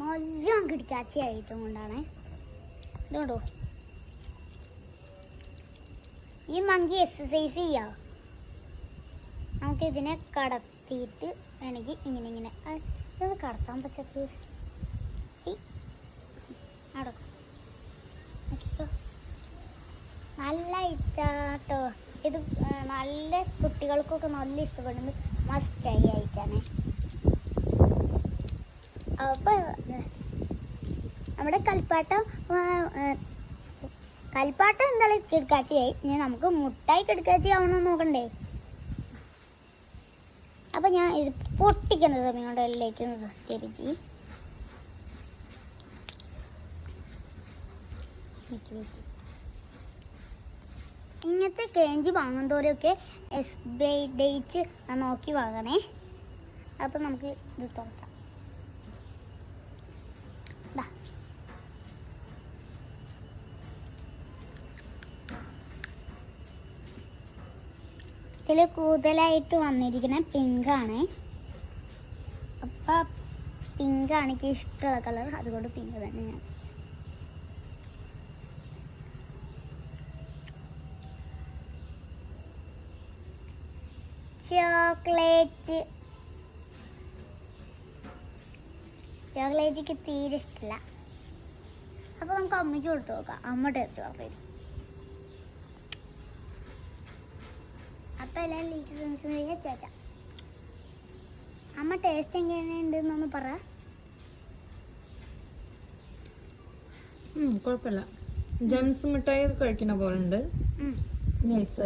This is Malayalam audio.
നല്ല കിടക്കാച്ചി ആയിട്ടും കൊണ്ടാണ് ഇതുകൊണ്ടോ ഈ മങ്കി എക്സസൈസ് ചെയ്യാം. നമുക്ക് ഇതിനെ കടത്തിയിട്ട് വേണമെങ്കിൽ ഇങ്ങനെ ഇങ്ങനെ ഇത് കടത്താൻ പറ്റത്ത് നടക്കും. നല്ല ഇഷ്ടാട്ടോ ഇത്. നല്ല കുട്ടികൾക്കൊക്കെ നല്ല ഇഷ്ടപ്പെടുന്നത് മസ്റ്റായി ആയിട്ടാണ്. അപ്പോൾ നമ്മുടെ കളിപ്പാട്ടം എന്തായാലും കിടക്കാച്ചിയായി. ഇനി നമുക്ക് മുട്ടായി കിടക്കാച്ചി ആവണമെന്ന് നോക്കണ്ടേ. അപ്പം ഞാൻ ഇത് പൊട്ടിക്കുന്ന സമയം കൊണ്ട് അതിലേക്ക് ഒന്ന് സബ്സ്ക്രൈബ് ചെയ്യും. ഇങ്ങനത്തെ കേഞ്ചി വാങ്ങുന്നവരൊക്കെ SBI ഡേറ്റ് നോക്കി വാങ്ങണേ. അപ്പം നമുക്ക് ഇത് തുറക്കാം. ഇതിൽ കൂടുതലായിട്ട് വന്നിരിക്കുന്ന പിങ്കാണ്. അപ്പം പിങ്കാണ് എനിക്ക് ഇഷ്ടമുള്ള കളർ, അതുകൊണ്ട് പിങ്ക് തന്നെ ഞാൻ. ചോക്ലേറ്റ് തീരെ ഇഷ്ടമില്ല. അപ്പോൾ നമുക്ക് അമ്മയ്ക്ക് കൊടുത്തു നോക്കാം. അമ്മ ടേസ്റ്റ് ചോക്ലേറ്റ്. അപ്പം എല്ലാം ലീക്ക് ശ്രമിക്കുന്നത് ചേച്ച. അമ്മ ടേസ്റ്റ് എങ്ങനെയുണ്ടെന്നൊന്ന് പറ. കുഴപ്പമില്ല. ജംസ് മിഠായി ഒക്കെ കഴിക്കുന്ന പോലെ ഉണ്ട്.